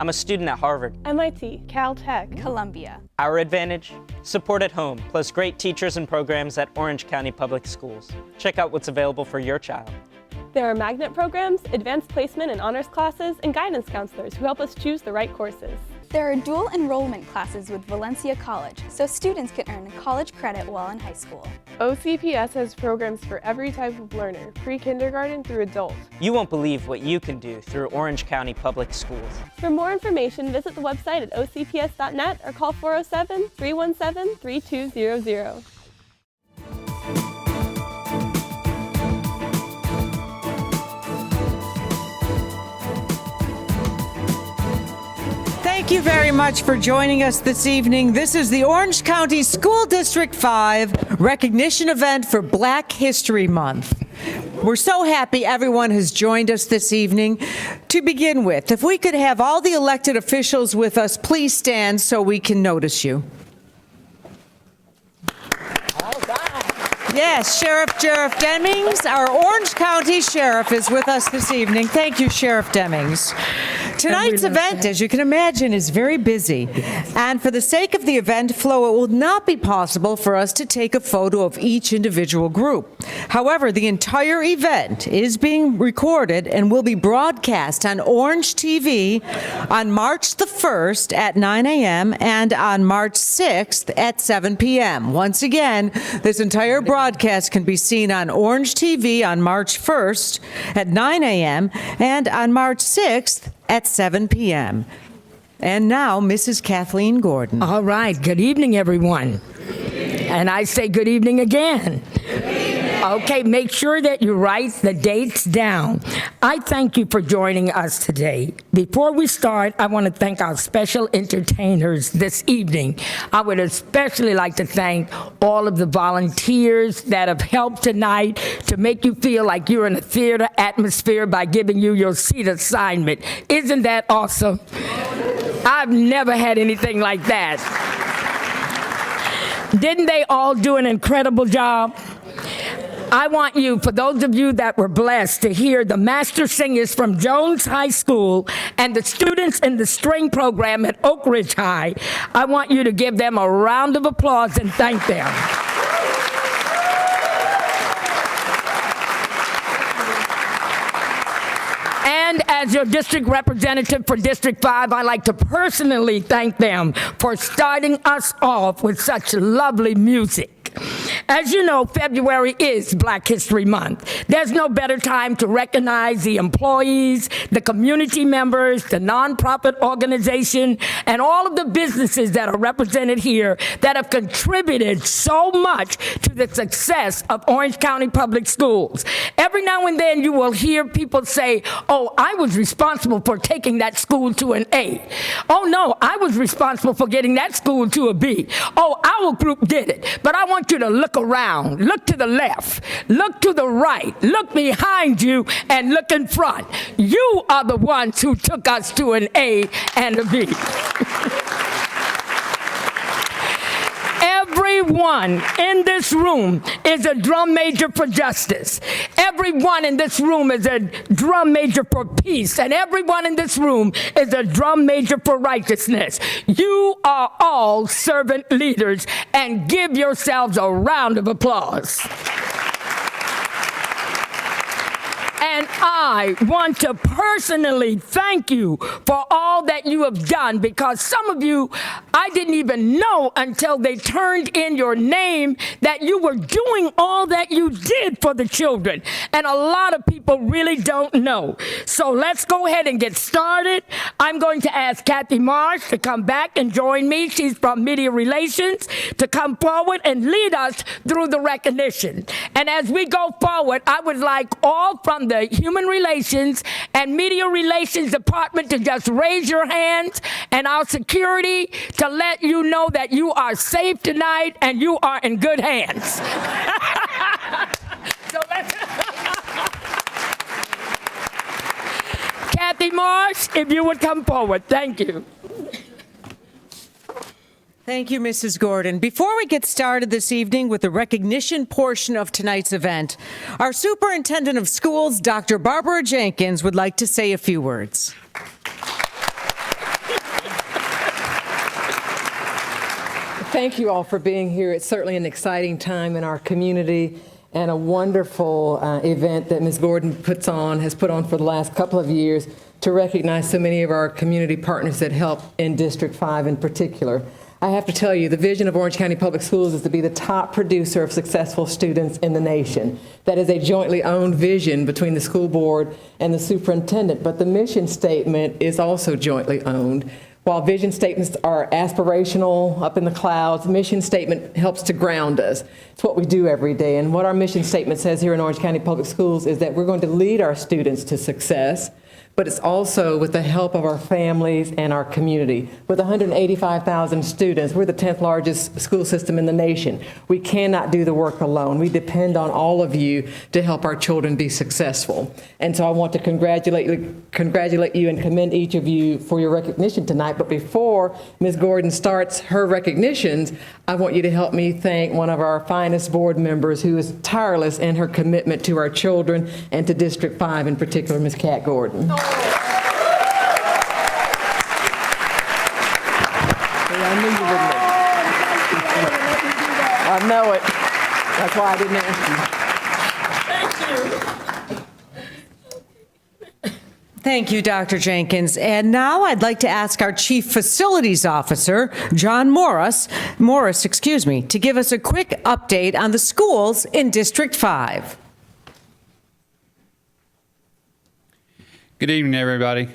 I'm a student at Harvard. MIT, Caltech, Columbia. Our advantage? Support at home, plus great teachers and programs at Orange County Public Schools. Check out what's available for your child. There are magnet programs, advanced placement and honors classes, and guidance counselors who help us choose the right courses. There are dual enrollment classes with Valencia College, so students can earn college credit while in high school. OCPS has programs for every type of learner, pre-kindergarten through adult. You won't believe what you can do through Orange County Public Schools. For more information, visit the website at ocps.net or call 407-317-3200. Thank you very much for joining us this evening. This is the Orange County School District 5 recognition event for Black History Month. We're so happy everyone has joined us this evening. To begin with, if we could have all the elected officials with us, please stand so we can notice you. Yes, Sheriff Demings, our Orange County Sheriff, is with us this evening. Thank you, Sheriff Demings. Tonight's event, as you can imagine, is very busy. And for the sake of the event flow, it will not be possible for us to take a photo of each individual group. However, the entire event is being recorded and will be broadcast on Orange TV on March the 1st at 9 a.m. and on March 6th at 7 p.m. Once again, this entire broadcast can be seen on Orange TV on March 1st at 9 a.m. and on March 6th at 7 p.m. And now, Mrs. Kathleen Gordon. All right. Good evening, everyone. And I say good evening again. Okay, make sure that you write the dates down. I thank you for joining us today. Before we start, I want to thank our special entertainers this evening. I would especially like to thank all of the volunteers that have helped tonight to make you feel like you're in a theater atmosphere by giving you your seat assignment. Isn't that awesome? I've never had anything like that. Didn't they all do an incredible job? I want you, for those of you that were blessed to hear the master singers from Jones High School and the students in the string program at Oak Ridge High, I want you to give them a round of applause and thank them. And as your district representative for District 5, I'd like to personally thank them for starting us off with such lovely music. As you know, February is Black History Month. There's no better time to recognize the employees, the community members, the nonprofit organization, and all of the businesses that are represented here that have contributed so much to the success of Orange County Public Schools. Every now and then you will hear people say, oh, I was responsible for taking that school to an A. Oh, no, I was responsible for getting that school to a B. Oh, our group did it. But I want you to look around, look to the left, look to the right, look behind you, and look in front. You are the ones who took us to an A and a B. Everyone in this room is a drum major for justice. Everyone in this room is a drum major for peace. And everyone in this room is a drum major for righteousness. You are all servant leaders, and give yourselves a round of applause. And I want to personally thank you for all that you have done, because some of you, I didn't even know until they turned in your name that you were doing all that you did for the children. And a lot of people really don't know. So let's go ahead and get started. I'm going to ask Kathy Marsh to come back and join me. She's from Media Relations, to come forward and lead us through the recognition. And as we go forward, I would like all from the Human Relations and Media Relations Department to just raise your hands, and our security to let you know that you are safe tonight and you are in good hands. So let's Kathy Marsh, if you would come forward. Thank you. Thank you, Mrs. Gordon. Before we get started this evening with the recognition portion of tonight's event, our Superintendent of Schools, Dr. Barbara Jenkins, would like to say a few words. Thank you all for being here. It's certainly an exciting time in our community and a wonderful event that Ms. Gordon has put on for the last couple of years to recognize so many of our community partners that help in District 5 in particular. I have to tell you, the vision of Orange County Public Schools is to be the top producer of successful students in the nation. That is a jointly owned vision between the school board and the superintendent, but the mission statement is also jointly owned. While vision statements are aspirational, up in the clouds, mission statement helps to ground us. It's what we do every day. And what our mission statement says here in Orange County Public Schools is that we're going to lead our students to success, but it's also with the help of our families and our community. With 185,000 students, we're the 10th largest school system in the nation. We cannot do the work alone. We depend on all of you to help our children be successful. And so I want to congratulate you and commend each of you for your recognition tonight. But before Ms. Gordon starts her recognitions, I want you to help me thank one of our finest board members who is tireless in her commitment to our children and to District 5 in particular, Ms. Kat Gordon. I knew you wouldn't. I know it. That's why I didn't ask you. Thank you, Dr. Jenkins. And now I'd like to ask our Chief Facilities Officer, John Morris, to give us a quick update on the schools in District 5. Good evening, everybody.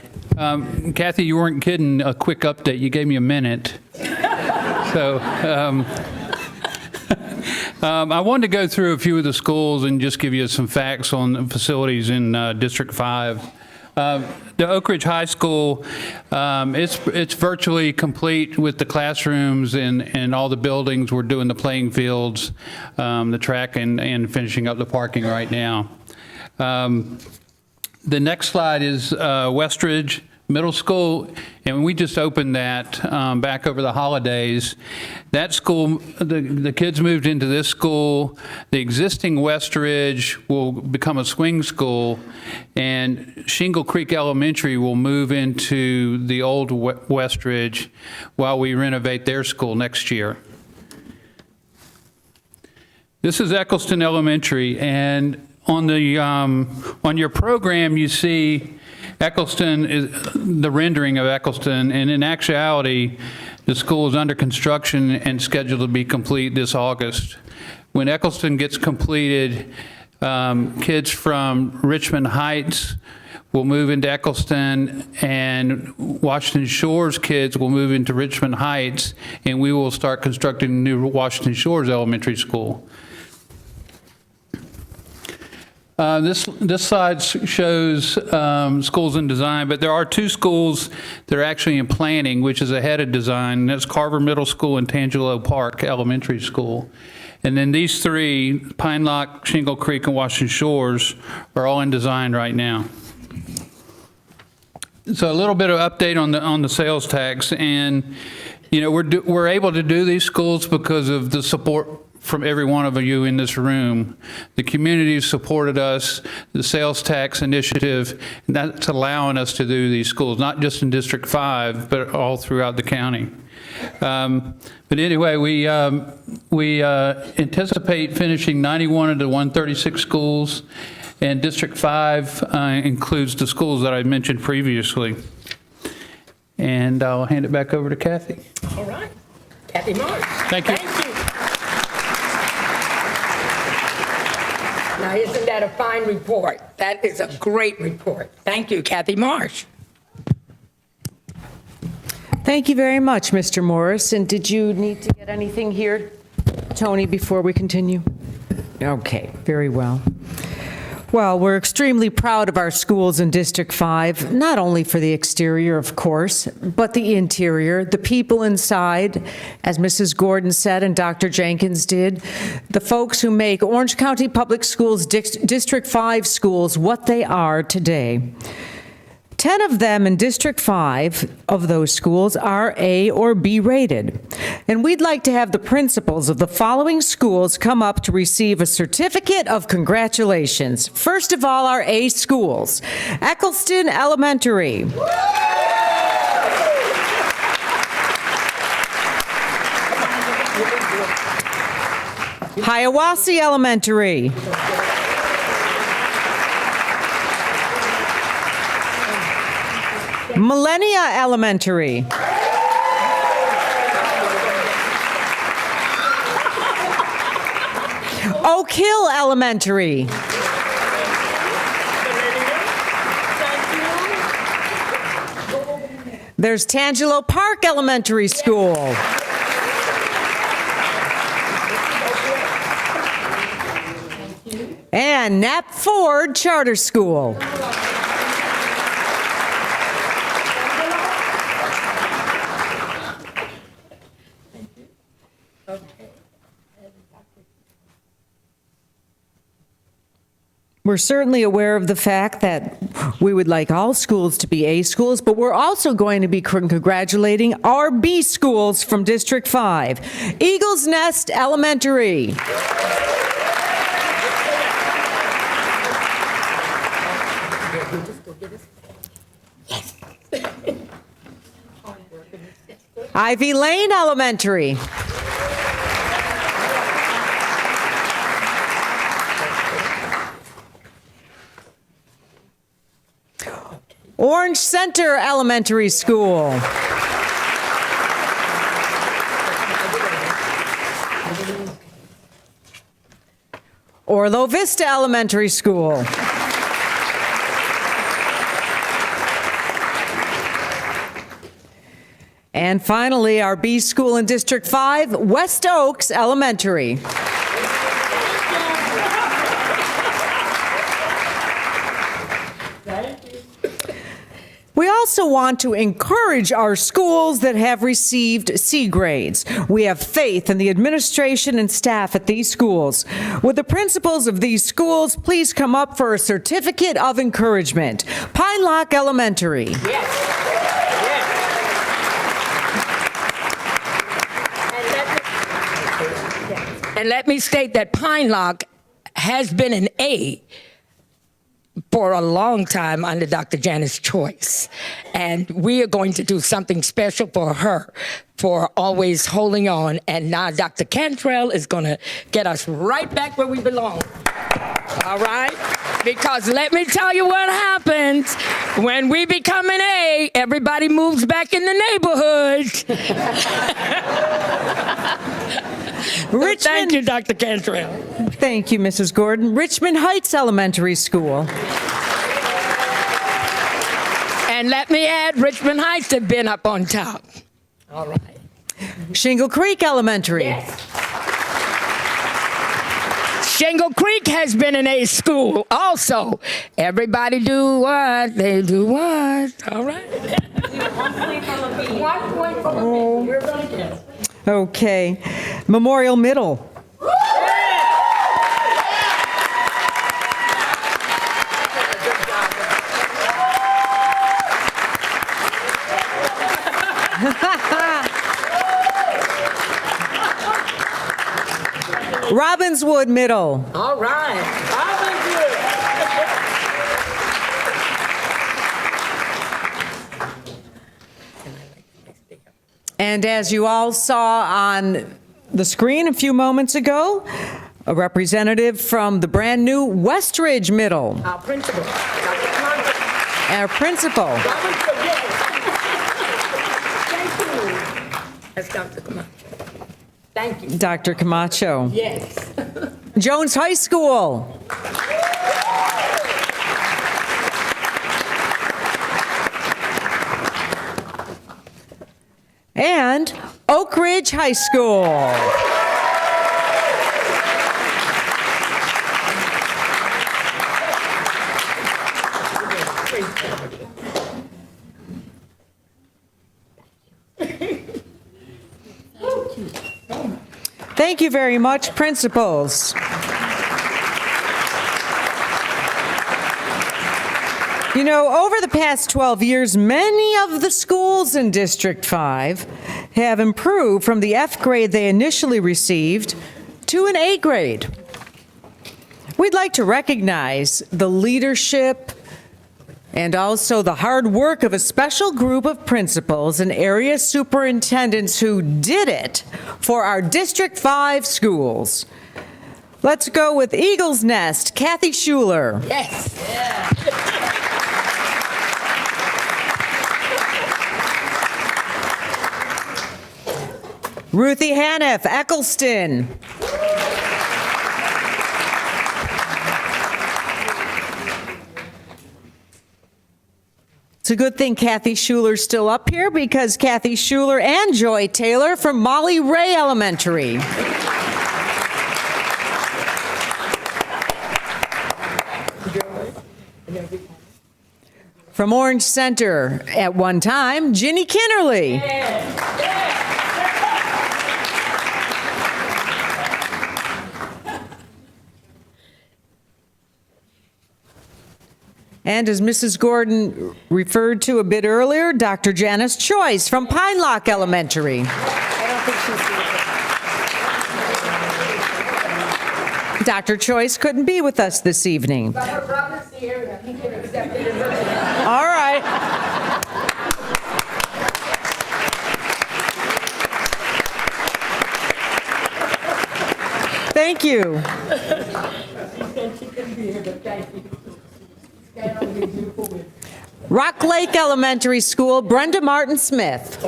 Kathy, you weren't kidding, a quick update. You gave me a minute. So I wanted to go through a few of the schools and just give you some facts on the facilities in District 5. The Oakridge High School, it's virtually complete with the classrooms and all the buildings. We're doing the playing fields, the track, and finishing up the parking right now. The next slide is Westridge Middle School, and we just opened that back over the holidays. That school, the kids moved into this school. The existing Westridge will become a swing school, and Shingle Creek Elementary will move into the old Westridge while we renovate their school next year. This is Ecclestone Elementary, and on your program, you see Ecclestone is the rendering of Ecclestone, and in actuality, the school is under construction and scheduled to be complete this August. When Ecclestone gets completed, kids from Richmond Heights will move into Ecclestone, and Washington Shores kids will move into Richmond Heights, and we will start constructing a new Washington Shores Elementary School. This slide shows schools in design, but there are two schools that are actually in planning, which is ahead of design. And that's Carver Middle School and Tangelo Park Elementary School. And then these three, Pine Lock, Shingle Creek, and Washington Shores, are all in design right now. So a little bit of update on the sales tax, and you know we're able to do these schools because of the support from every one of you in this room. The community supported us, the sales tax initiative, and that's allowing us to do these schools, not just in District 5, but all throughout the county. But anyway, we anticipate finishing 91 of the 136 schools, and District 5 includes the schools that I mentioned previously. And I'll hand it back over to Kathy. All right. Kathy Marsh. Thank you. Thank you. Now, isn't that a fine report? That is a great report. Thank you, Kathy Marsh. Thank you very much, Mr. Morris. And did you need to get anything here, Tony, before we continue? Okay, very well. Well, we're extremely proud of our schools in District 5, not only for the exterior, of course, but the interior, the people inside, as Mrs. Gordon said and Dr. Jenkins did, the folks who make Orange County Public Schools District 5 schools what they are today. 10 of them in District 5 of those schools are A or B rated. And we'd like to have the principals of the following schools come up to receive a certificate of congratulations. First of all, our A schools. Ecclestone Elementary. Hiawassee Elementary. Millenia Elementary. Oak Hill Elementary. There's Tangelo Park Elementary School. And Knapp Ford Charter School. We're certainly aware of the fact that we would like all schools to be A schools, but we're also going to be congratulating our B schools from District 5. Eagles Nest Elementary. Ivy Lane Elementary. Orange Center Elementary School. Orlo Vista Elementary School. And finally, our B school in District 5, West Oaks Elementary. We also want to encourage our schools that have received C grades. We have faith in the administration and staff at these schools. Would the principals of these schools please come up for a certificate of encouragement? Pine Lock Elementary. And let me state that Pine Lock has been an A for a long time under Dr. Janice Choice. And we are going to do something special for her for always holding on. And now Dr. Cantrell is going to get us right back where we belong. All right? Because let me tell you what happens when we become an A, everybody moves back in the neighborhood. Richmond, thank you, Dr. Cantrell. Thank you, Mrs. Gordon. Richmond Heights Elementary School. And let me add, Richmond Heights have been up on top. All right. Shingle Creek Elementary. Yes. Shingle Creek has been an A school also. Everybody do what? They do what? All right. 1 point from a B. 1 point from a B. We're going to get. Okay. Memorial Middle. Robbinswood Middle. All right. Robbinswood. And as you all saw on the screen a few moments ago, a representative from the brand new Westridge Middle. Our principal, Dr. Camacho. Our principal. Robbinswood, yes. Thank you. That's Dr. Camacho. Thank you. Dr. Camacho. Yes. Jones High School. And Oak Ridge High School. Thank you very much, principals. You know, over the past 12 years, many of the schools in District 5 have improved from the F grade they initially received to an A grade. We'd like to recognize the leadership and also the hard work of a special group of principals and area superintendents who did it for our District 5 schools. Let's go with Eagle's Nest, Kathy Schuler. Yes. Ruthie Haniff, Ecclestone. It's a good thing Kathy Schuler's still up here because Kathy Schuler and Joy Taylor from Rae Elementary. From Orange Center, at one time, Ginny Kinnerly. And as Mrs. Gordon referred to a bit earlier, Dr. Janice Choice from Pine Lock Elementary. Dr. Choice couldn't be with us this evening. But her brother's here, and he can accept it as All right. Thank you. Rock Lake Elementary School, Brenda Martin Smith.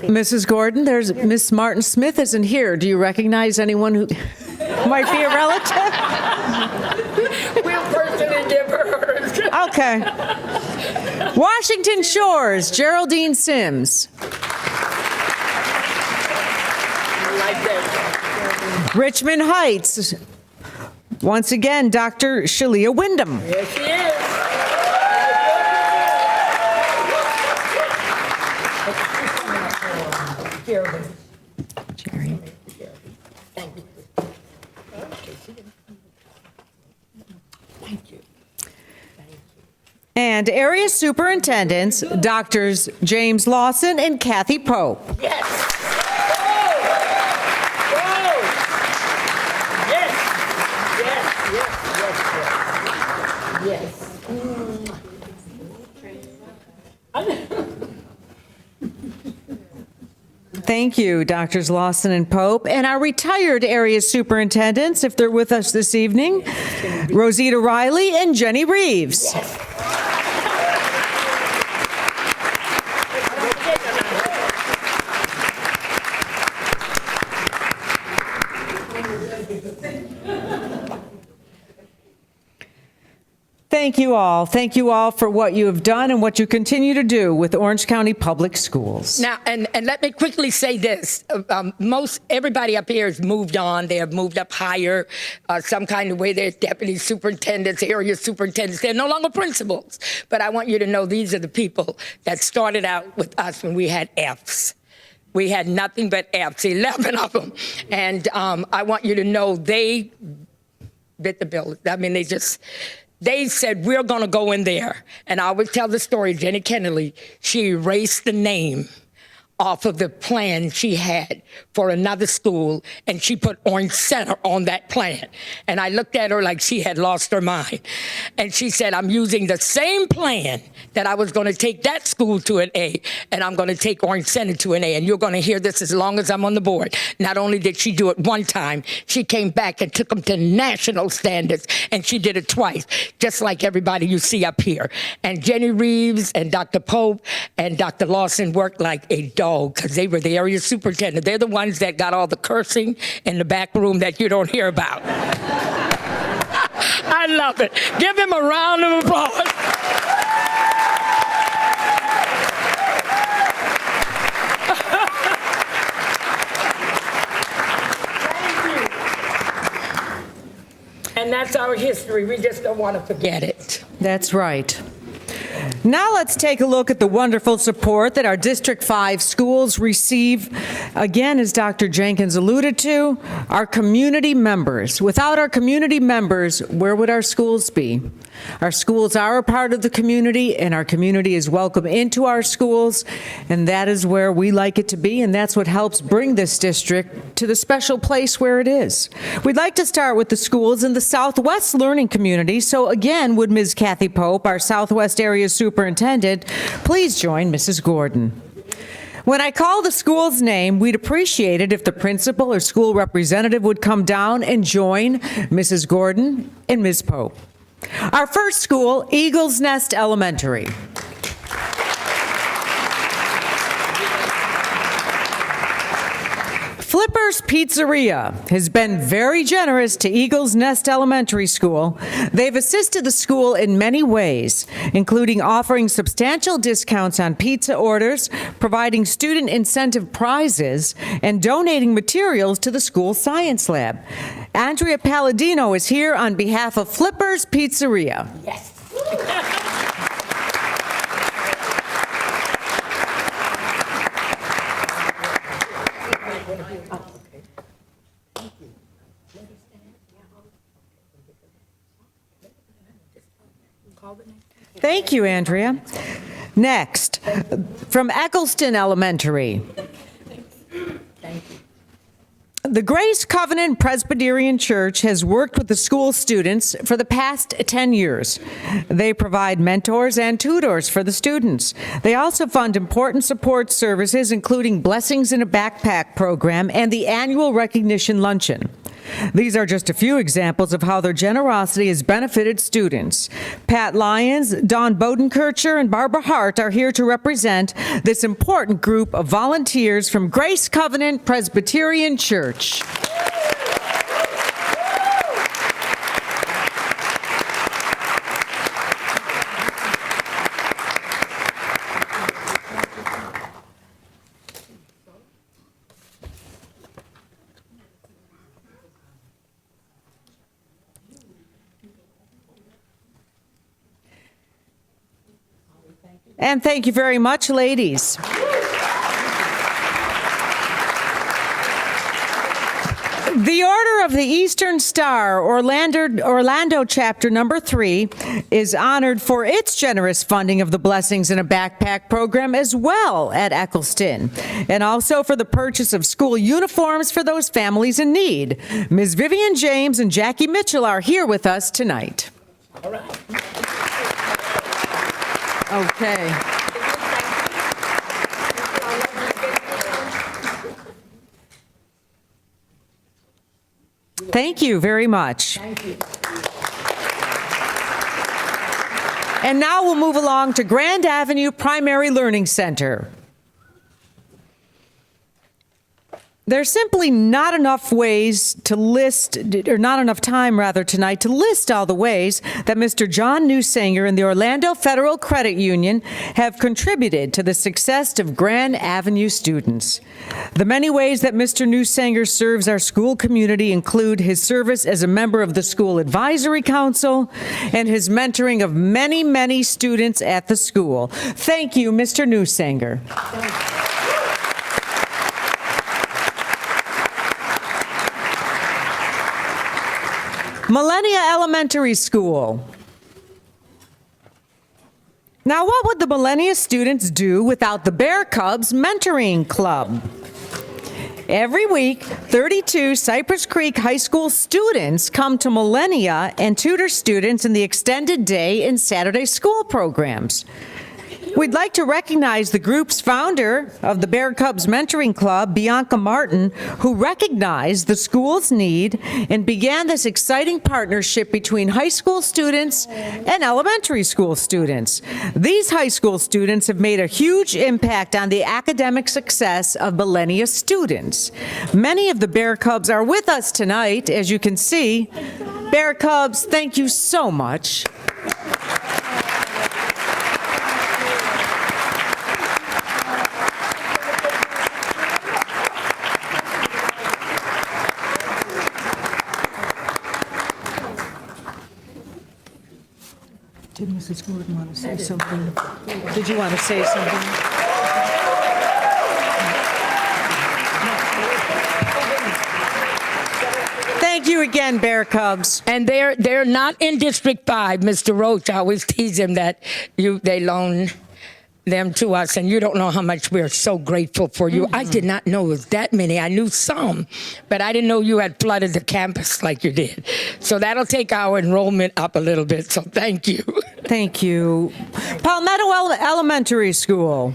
Mrs. Gordon, there's Miss Martin Smith isn't here. Do you recognize anyone who might be a relative? We'll personally give her hers. Okay. Washington Shores, Geraldine Sims. Richmond Heights, once again, Dr. Shalia Wyndham. Yes, she is. Jerry. Thank you. And area superintendents, Drs. James Lawson and Kathy Pope. Yes. Whoa. Whoa. Yes. Yes. Yes. Yes. Yes. Thank you, Drs. Lawson and Pope. And our retired area superintendents, if they're with us this evening, Rosita Riley and Jenny Reeves. Thank you all. Thank you all for what you have done and what you continue to do with Orange County Public Schools. Now, and let me quickly say this. Everybody up here has moved on. They have moved up higher, some kind of way. They're deputy superintendents, area superintendents. They're no longer principals. But I want you to know these are the people that started out with us when we had Fs. We had nothing but Fs, 11 of them. And I want you to know they bit the bill. I mean, they said, we're going to go in there. And I always tell the story, Jenny Kennedy, she erased the name off of the plan she had for another school, and she put Orange Center on that plan. And I looked at her like she had lost her mind. And she said, I'm using the same plan that I was going to take that school to an A, and I'm going to take Orange Center to an A. And you're going to hear this as long as I'm on the board. Not only did she do it one time, she came back and took them to national standards, and she did it twice, just like everybody you see up here. And Jenny Reeves and Dr. Pope and Dr. Lawson worked like a dog, because they were the area superintendent. They're the ones that got all the cursing in the back room that you don't hear about. I love it. Give him a round of applause. Thank you. And that's our history. We just don't want to forget it. That's right. Now let's take a look at the wonderful support that our District 5 schools receive. Again, as Dr. Jenkins alluded to, our community members. Without our community members, where would our schools be? Our schools are a part of the community, and our community is welcome into our schools, and that is where we like it to be, and that's what helps bring this district to the special place where it is. We'd like to start with the schools in the Southwest Learning Community, so again, would Ms. Kathy Pope, our Southwest Area Superintendent, please join Mrs. Gordon. When I call the school's name, we'd appreciate it if the principal or school representative would come down and join Mrs. Gordon and Ms. Pope. Our first school, Eagles Nest Elementary. Flipper's Pizzeria has been very generous to Eagles Nest Elementary School. They've assisted the school in many ways, including offering substantial discounts on pizza orders, providing student incentive prizes, and donating materials to the school science lab. Andrea Palladino is here on behalf of Flipper's Pizzeria. Yes. Thank you, Andrea. Next, from Ecclestone Elementary. The Grace Covenant Presbyterian Church has worked with the school students for the past 10 years. They provide mentors and tutors for the students. They also fund important support services, including Blessings in a Backpack program and the annual recognition luncheon. These are just a few examples of how their generosity has benefited students. Pat Lyons, Dawn Bodenkircher, and Barbara Hart are here to represent this important group of volunteers from Grace Covenant Presbyterian Church. And thank you very much, ladies. The Order of the Eastern Star, Orlando Chapter number 3, is honored for its generous funding of the Blessings in a Backpack program as well at Ecclestone, and also for the purchase of school uniforms for those families in need. Ms. Vivian James and Jackie Mitchell are here with us tonight. All right. Okay. Thank you very much. Thank you. And now we'll move along to Grand Avenue Primary Learning Center. There's simply not enough ways to list, or not enough time rather tonight, to list all the ways that Mr. John Newsanger and the Orlando Federal Credit Union have contributed to the success of Grand Avenue students. The many ways that Mr. Newsanger serves our school community include his service as a member of the School Advisory Council and his mentoring of many, many students at the school. Thank you, Mr. Newsanger. Millenia Elementary School. Now, what would the Millenia students do without the Bear Cubs Mentoring Club? Every week, 32 Cypress Creek High School students come to Millenia and tutor students in the extended day and Saturday school programs. We'd like to recognize the group's founder of the Bear Cubs Mentoring Club, Bianca Martin, who recognized the school's need and began this exciting partnership between high school students and elementary school students. These high school students have made a huge impact on the academic success of Millenia students. Many of the Bear Cubs are with us tonight, as you can see. Bear Cubs, thank you so much. Did Mrs. Gordon want to say something? Did you want to say something? Thank you again, Bear Cubs. And they're not in District 5, Mr. Roach. I always tease him that they loan them to us, and you don't know how much we're so grateful for you. I did not know it was that many. I knew some, but I didn't know you had flooded the campus like you did. So that'll take our enrollment up a little bit, so thank you. Thank you. Palmetto Elementary School.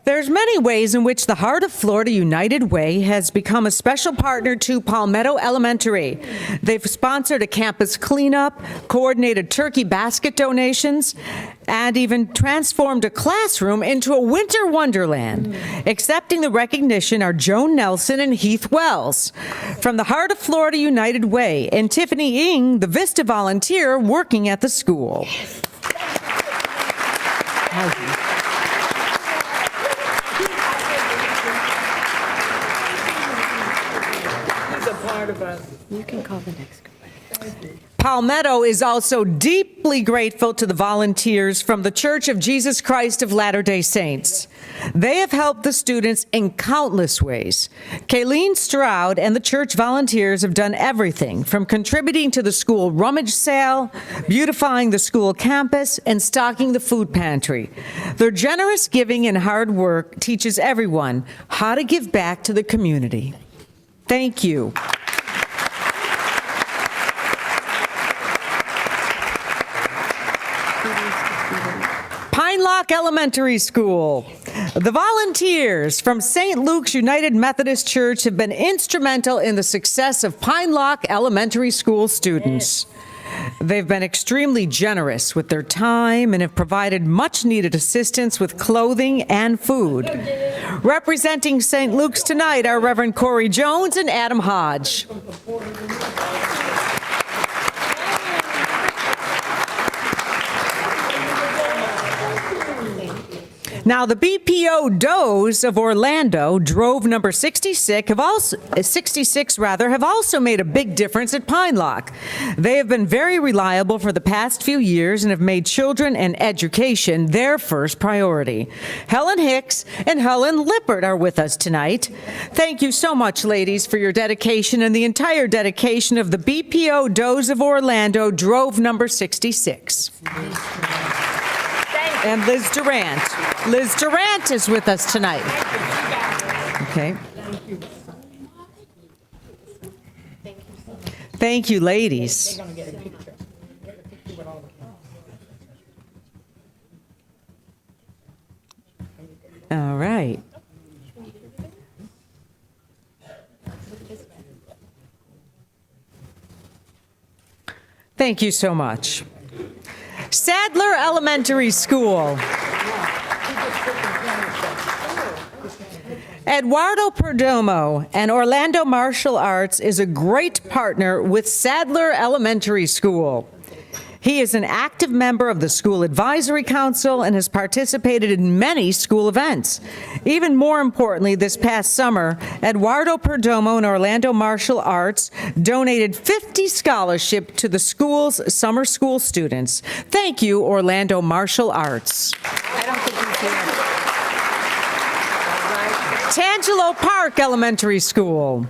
There's many ways in which the Heart of Florida United Way has become a special partner to Palmetto Elementary. They've sponsored a campus cleanup, coordinated turkey basket donations, and even transformed a classroom into a winter wonderland. Accepting the recognition are Joan Nelson and Heath Wells. From the Heart of Florida United Way, and Tiffany Ng, the Vista volunteer working at the school. You can call the next group. Palmetto is also deeply grateful to the volunteers from the Church of Jesus Christ of Latter-day Saints. They have helped the students in countless ways. Kayleen Stroud and the church volunteers have done everything from contributing to the school rummage sale, beautifying the school campus, and stocking the food pantry. Their generous giving and hard work teaches everyone how to give back to the community. Thank you. Pine Lock Elementary School. The volunteers from St. Luke's United Methodist Church have been instrumental in the success of Pine Lock Elementary School students. They've been extremely generous with their time and have provided much-needed assistance with clothing and food. Representing St. Luke's tonight are Reverend Corey Jones and Adam Hodge. Now, the BPO Does of Orlando, Drove number 66, have also made a big difference at Pine Lock. They have been very reliable for the past few years and have made children and education their first priority. Helen Hicks and Helen Lippert are with us tonight. Thank you so much, ladies, for your dedication and the entire dedication of the BPO Does of Orlando, Drove number 66. And Liz Durant. Liz Durant is with us tonight. Okay. Thank you, ladies. All right. Thank you so much. Sadler Elementary School. Eduardo Perdomo and Orlando Martial Arts is a great partner with Sadler Elementary School. He is an active member of the School Advisory Council and has participated in many school events. Even more importantly, this past summer, Eduardo Perdomo and Orlando Martial Arts donated 50 scholarships to the school's summer school students. Thank you, Orlando Martial Arts. I don't think he's here. Tangelo Park Elementary School.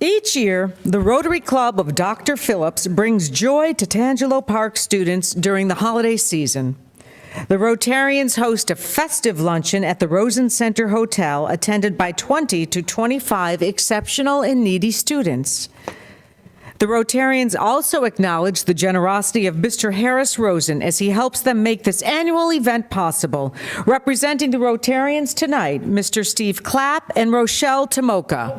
Each year, the Rotary Club of Dr. Phillips brings joy to Tangelo Park students during the holiday season. The Rotarians host a festive luncheon at the Rosen Center Hotel, attended by 20 to 25 exceptional and needy students. The Rotarians also acknowledge the generosity of Mr. Harris Rosen as he helps them make this annual event possible. Representing the Rotarians tonight, Mr. Steve Clapp and Rochelle Tomoka.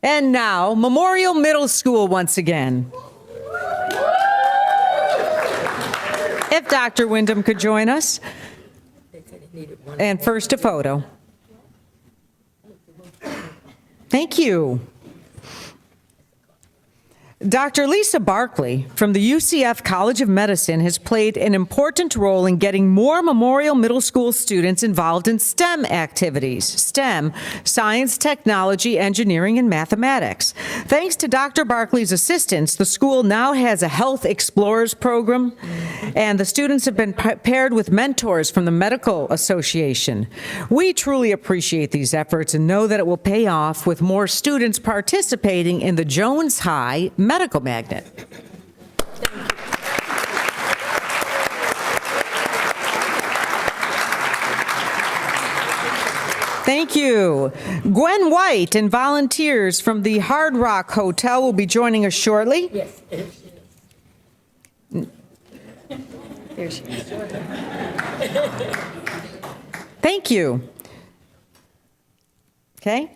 And now, Memorial Middle School once again. If Dr. Wyndham could join us. And first a photo. Thank you. Dr. Lisa Barkley from the UCF College of Medicine has played an important role in getting more Memorial Middle School students involved in STEM activities. STEM, science, technology, engineering, and mathematics. Thanks to Dr. Barkley's assistance, the school now has a Health Explorers program, and the students have been paired with mentors from the Medical Association. We truly appreciate these efforts and know that it will pay off with more students participating in the Jones High Medical Magnet. Thank you. Gwen White and volunteers from the Hard Rock Hotel will be joining us shortly. Yes. There she is. Thank you. Okay.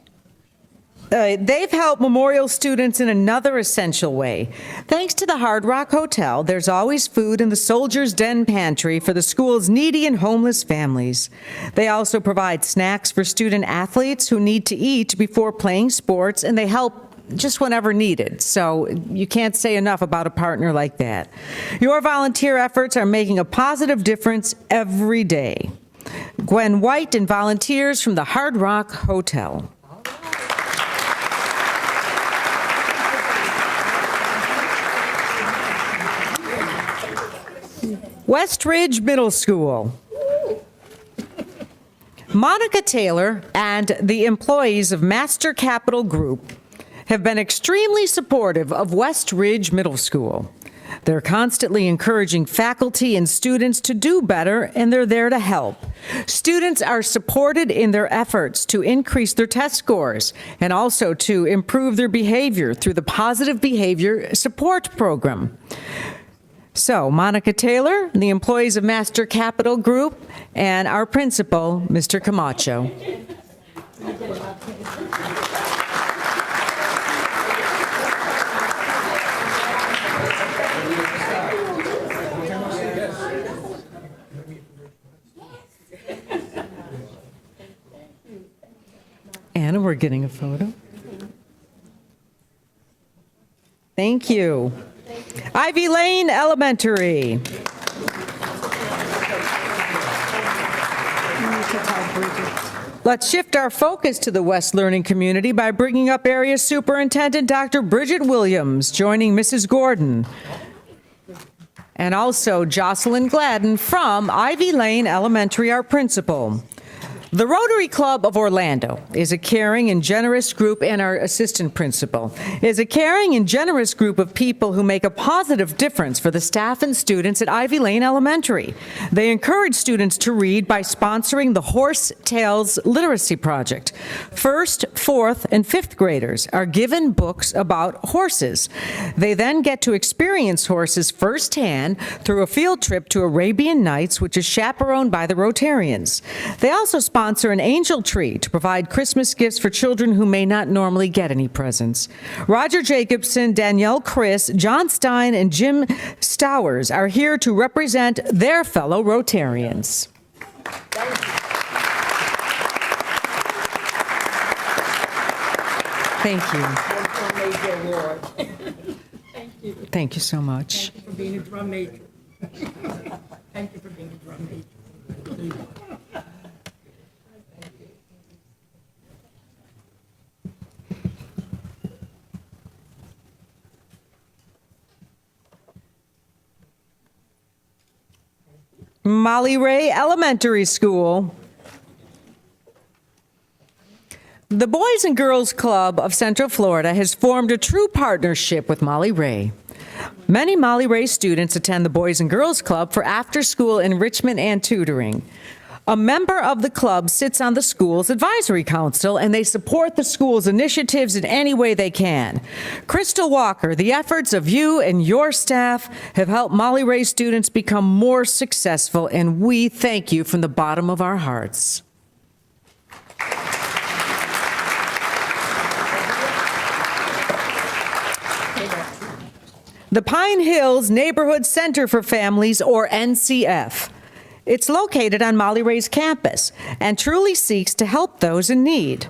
They've helped Memorial students in another essential way. Thanks to the Hard Rock Hotel, there's always food in the Soldier's Den pantry for the school's needy and homeless families. They also provide snacks for student athletes who need to eat before playing sports, and they help just whenever needed. So you can't say enough about a partner like that. Your volunteer efforts are making a positive difference every day. Gwen White and volunteers from the Hard Rock Hotel. Westridge Middle School. Monica Taylor and the employees of Master Capital Group have been extremely supportive of Westridge Middle School. They're constantly encouraging faculty and students to do better, and they're there to help. Students are supported in their efforts to increase their test scores and also to improve their behavior through the Positive Behavior Support Program. So, Monica Taylor, the employees of Master Capital Group, and our principal, Mr. Camacho. Anna, we're getting a photo. Thank you. Ivy Lane Elementary. Let's shift our focus to the West Learning community by bringing up Area Superintendent Dr. Bridget Williams, joining Mrs. Gordon, and also Jocelyn Gladden from Ivy Lane Elementary, our principal. The Rotary Club of Orlando is a caring and generous group, and our assistant principal is a caring and generous group of people who make a positive difference for the staff and students at Ivy Lane Elementary. They encourage students to read by sponsoring the Horse Tales Literacy Project. First, fourth, and fifth graders are given books about horses. They then get to experience horses firsthand through a field trip to Arabian Nights, which is chaperoned by the Rotarians. They also sponsor an angel tree to provide Christmas gifts for children who may not normally get any presents. Roger Jacobson, Danielle Chris, John Stein, and Jim Stowers are here to represent their fellow Rotarians. Thank you. Thank you so much. Thank you for being a drum major. Thank you for being a drum major. Molly Rae Elementary School. The Boys and Girls Club of Central Florida has formed a true partnership with Molly Rae. Many Molly Rae students attend the Boys and Girls Club for after-school enrichment and tutoring. A member of the club sits on the school's advisory council, and they support the school's initiatives in any way they can. Crystal Walker, the efforts of you and your staff have helped Molly Rae students become more successful, and we thank you from the bottom of our hearts. The Pine Hills Neighborhood Center for Families, or NCF. It's located on Molly Rae's campus and truly seeks to help those in need.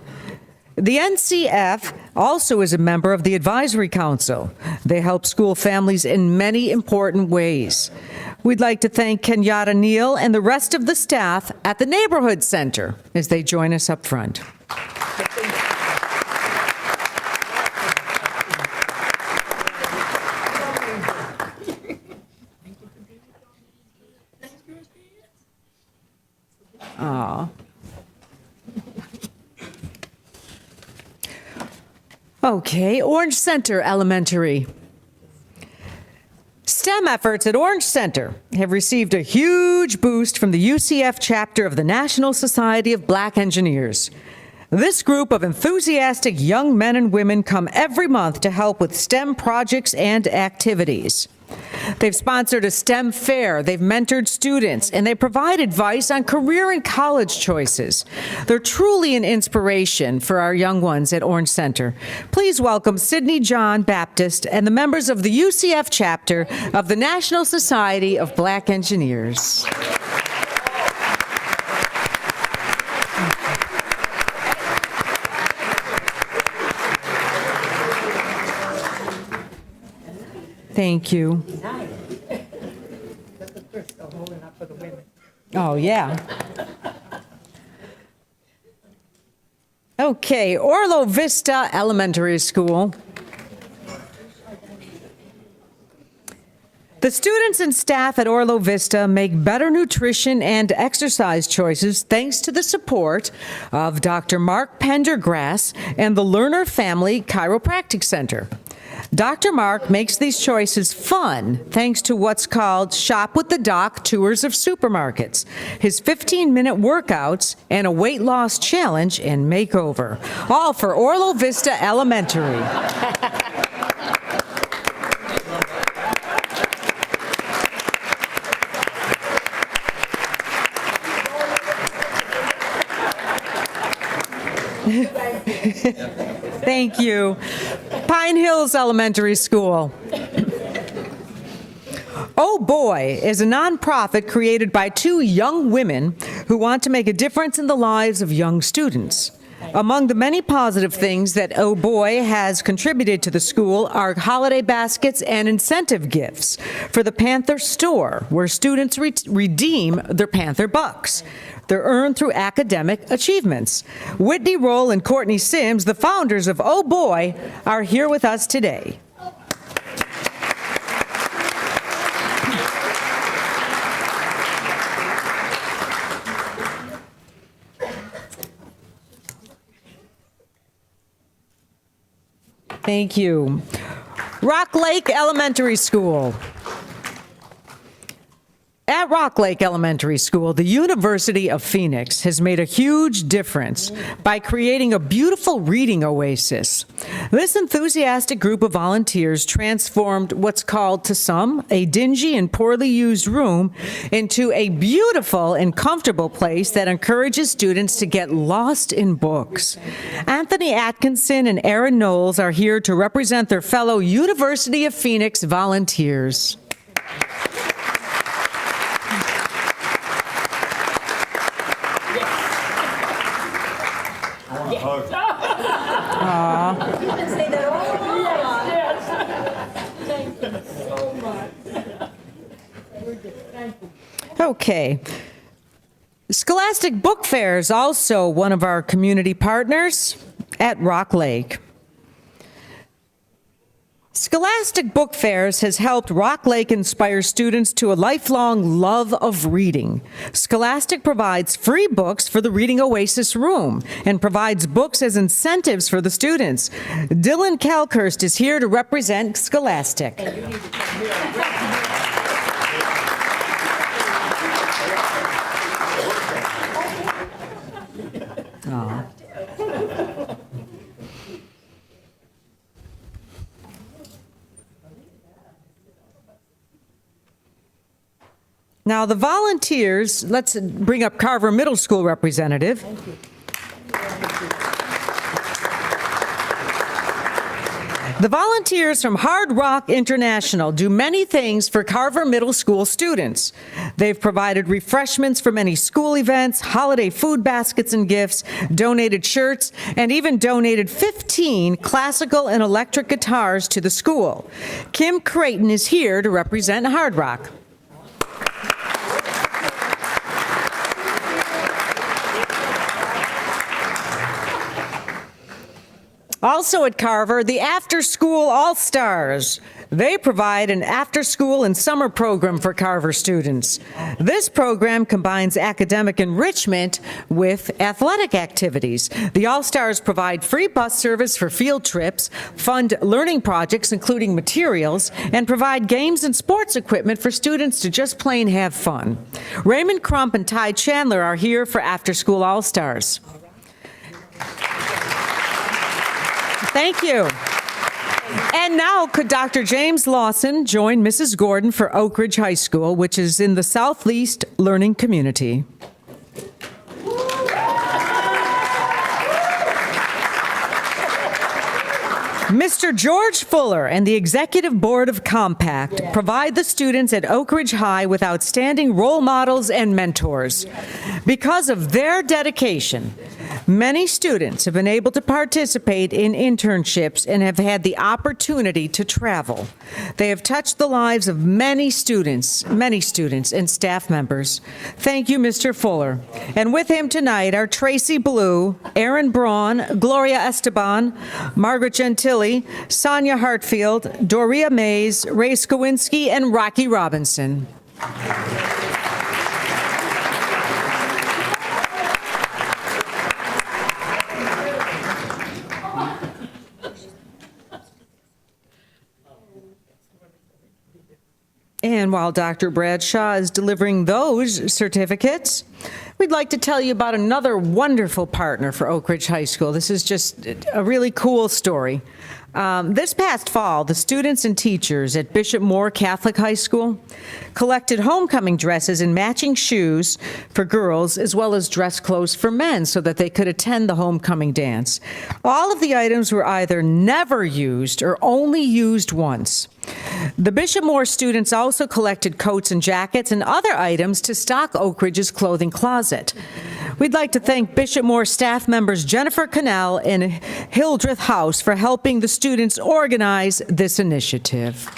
The NCF also is a member of the Advisory Council. They help school families in many important ways. We'd like to thank Kenyatta Neal and the rest of the staff at the Neighborhood Center as they join us up front. Aw. Okay, Orange Center Elementary. STEM efforts at Orange Center have received a huge boost from the UCF chapter of the National Society of Black Engineers. This group of enthusiastic young men and women come every month to help with STEM projects and activities. They've sponsored a STEM fair, they've mentored students, and they provide advice on career and college choices. They're truly an inspiration for our young ones at Orange Center. Please welcome Sidney John Baptist and the members of the UCF chapter of the National Society of Black Engineers. Thank you. Oh, yeah. Okay, Orlo Vista Elementary School. The students and staff at Orlo Vista make better nutrition and exercise choices thanks to the support of Dr. Mark Pendergrass and the Lerner Family Chiropractic Center. Dr. Mark makes these choices fun thanks to what's called Shop with the Doc tours of supermarkets, his 15-minute workouts, and a weight loss challenge and makeover. All for Orlo Vista Elementary. Thank you. Pine Hills Elementary School. Oh Boy is a nonprofit created by two young women who want to make a difference in the lives of young students. Among the many positive things that Oh Boy has contributed to the school are holiday baskets and incentive gifts for the Panther store, where students redeem their Panther bucks. They're earned through academic achievements. Whitney Roll and Courtney Sims, the founders of Oh Boy, are here with us today. Thank you. Rock Lake Elementary School. At Rock Lake Elementary School, the University of Phoenix has made a huge difference by creating a beautiful reading oasis. This enthusiastic group of volunteers transformed what's called to some a dingy and poorly used room into a beautiful and comfortable place that encourages students to get lost in books. Anthony Atkinson and Aaron Knowles are here to represent their fellow University of Phoenix volunteers. Okay. Scholastic Book Fair is also one of our community partners at Rock Lake. Scholastic Book Fairs has helped Rock Lake inspire students to a lifelong love of reading. Scholastic provides free books for the Reading Oasis room and provides books as incentives for the students. Dylan Kalkhurst is here to represent Scholastic. Now, the volunteers, let's bring up Carver Middle School representative. Thank you. The volunteers from Hard Rock International do many things for Carver Middle School students. They've provided refreshments for many school events, holiday food baskets and gifts, donated shirts, and even donated 15 classical and electric guitars to the school. Kim Creighton is here to represent Hard Rock. Also at Carver, the After School All-Stars. They provide an after-school and summer program for Carver students. This program combines academic enrichment with athletic activities. The All-Stars provide free bus service for field trips, fund learning projects including materials, and provide games and sports equipment for students to just plain have fun. Raymond Crump and Ty Chandler are here for After School All-Stars. Thank you. And now, could Dr. James Lawson join Mrs. Gordon for Oak Ridge High School, which is in the Southeast Learning Community? Mr. George Fuller and the Executive Board of Compact provide the students at Oak Ridge High with outstanding role models and mentors. Because of their dedication, many students have been able to participate in internships and have had the opportunity to travel. They have touched the lives of many students and staff members. Thank you, Mr. Fuller. And with him tonight are Tracy Blue, Aaron Braun, Gloria Esteban, Margaret Gentili, Sonia Hartfield, Doria Mays, Ray Skowinski, and Rocky Robinson. And while Dr. Bradshaw is delivering those certificates, we'd like to tell you about another wonderful partner for Oak Ridge High School. This is just a really cool story. This past fall, the students and teachers at Bishop Moore Catholic High School collected homecoming dresses and matching shoes for girls, as well as dress clothes for men, so that they could attend the homecoming dance. All of the items were either never used or only used once. The Bishop Moore students also collected coats and jackets and other items to stock Oak Ridge's clothing closet. We'd like to thank Bishop Moore staff members Jennifer Cannell and Hildreth House for helping the students organize this initiative.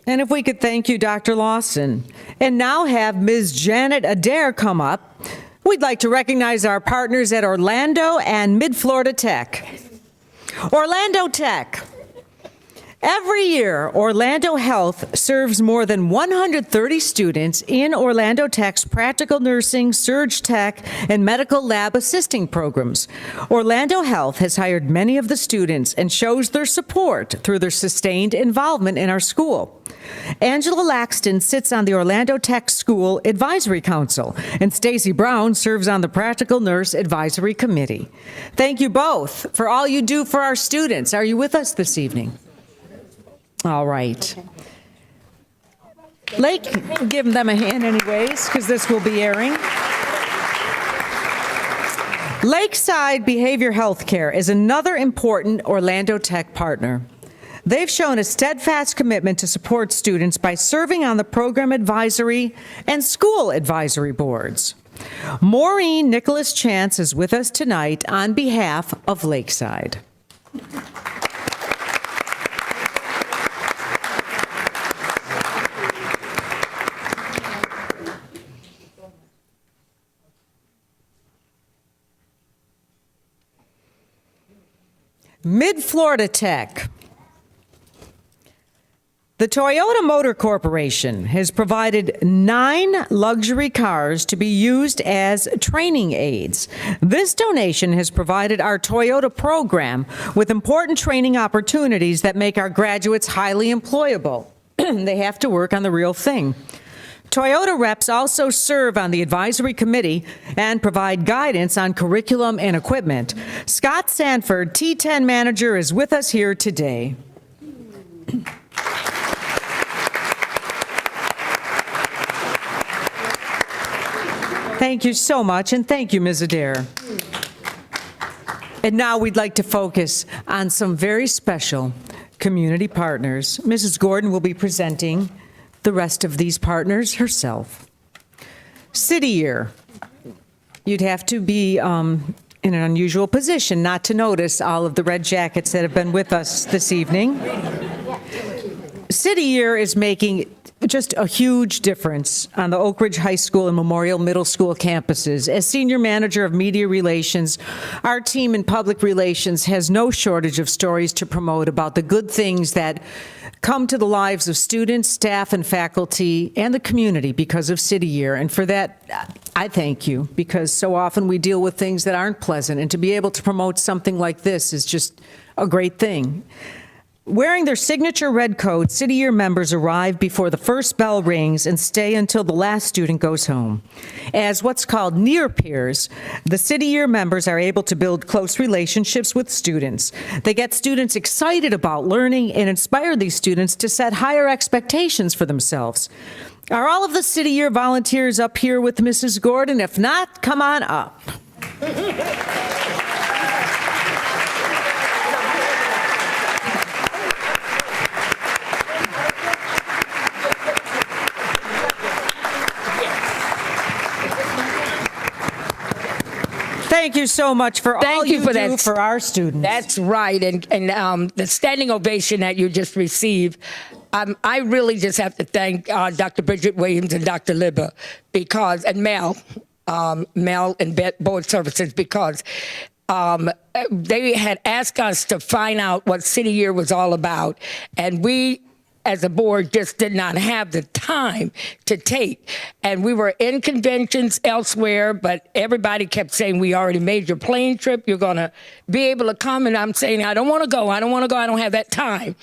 And if we could thank you, Dr. Lawson. And now have Ms. Janet Adair come up. We'd like to recognize our partners at Orlando and Mid-Florida Tech. Orlando Tech. Every year, Orlando Health serves more than 130 students in Orlando Tech's practical nursing, surge tech, and medical lab assisting programs. Orlando Health has hired many of the students and shows their support through their sustained involvement in our school. Angela Laxton sits on the Orlando Tech School Advisory Council, and Stacy Brown serves on the Practical Nurse Advisory Committee. Thank you both for all you do for our students. Are you with us this evening? All right. Lake, give them a hand anyways, because this will be airing. Lakeside Behavior Healthcare is another important Orlando Tech partner. They've shown a steadfast commitment to support students by serving on the program advisory and school advisory boards. Maureen Nicholas Chance is with us tonight on behalf of Lakeside. Mid-Florida Tech. The Toyota Motor Corporation has provided 9 luxury cars to be used as training aids. This donation has provided our Toyota program with important training opportunities that make our graduates highly employable. They have to work on the real thing. Toyota reps also serve on the advisory committee and provide guidance on curriculum and equipment. Scott Sanford, T10 manager, is with us here today. Thank you so much, and thank you, Ms. Adair. And now we'd like to focus on some very special community partners. Mrs. Gordon will be presenting the rest of these partners herself. City Year. You'd have to be in an unusual position not to notice all of the red jackets that have been with us this evening. City Year is making just a huge difference on the Oak Ridge High School and Memorial Middle School campuses. As Senior Manager of Media Relations, our team in public relations has no shortage of stories to promote about the good things that come to the lives of students, staff, and faculty, and the community because of City Year. And for that, I thank you, because so often we deal with things that aren't pleasant, and to be able to promote something like this is just a great thing. Wearing their signature red coat, City Year members arrive before the first bell rings and stay until the last student goes home. As what's called near peers, the City Year members are able to build close relationships with students. They get students excited about learning and inspire these students to set higher expectations for themselves. Are all of the City Year volunteers up here with Mrs. Gordon? If not, come on up. Thank you so much for all you do for our students. That's right. And the standing ovation that you just received, I really just have to thank Dr. Bridget Williams and Dr. Libba and Mel and Board Services, because they had asked us to find out what City Year was all about. And we, as a board, just did not have the time to take. And we were in conventions elsewhere, but everybody kept saying, we already made your plane trip. You're going to be able to come. And I'm saying, I don't want to go. I don't have that time.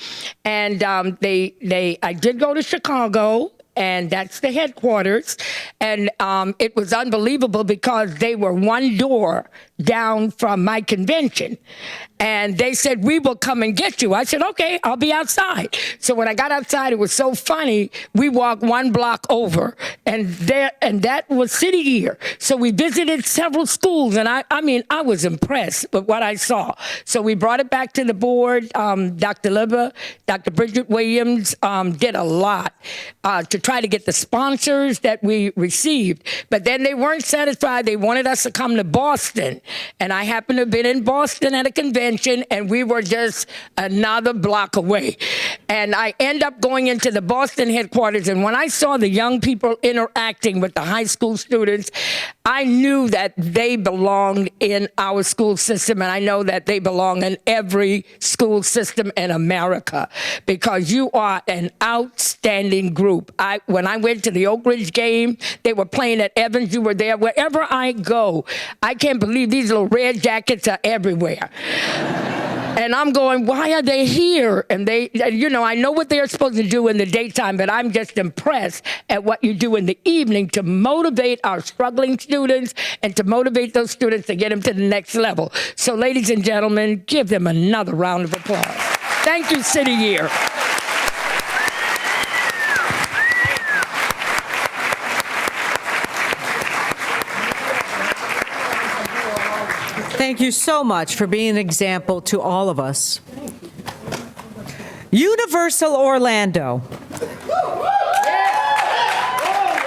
And I did go to Chicago, and that's the headquarters. And it was unbelievable because they were one door down from my convention. And they said, we will come and get you. I said, okay, I'll be outside. So when I got outside, it was so funny. We walked one block over, and that was City Year. So we visited several schools, and I was impressed with what I saw. So we brought it back to the board. Dr. Libba, Dr. Bridget Williams did a lot to try to get the sponsors that we received. But then they weren't satisfied. They wanted us to come to Boston. And I happened to have been in Boston at a convention, and we were just another block away. And I end up going into the Boston headquarters, and when I saw the young people interacting with the high school students, I knew that they belonged in our school system, and I know that they belong in every school system in America, because you are an outstanding group. When I went to the Oak Ridge game, they were playing at Evans. You were there. Wherever I go, I can't believe these little red jackets are everywhere. And I'm going, why are they here? And I know what they're supposed to do in the daytime, but I'm just impressed at what you do in the evening to motivate our struggling students and to motivate those students to get them to the next level. So, ladies and gentlemen, give them another round of applause. Thank you, City Year. Thank you so much for being an example to all of us. Universal Orlando.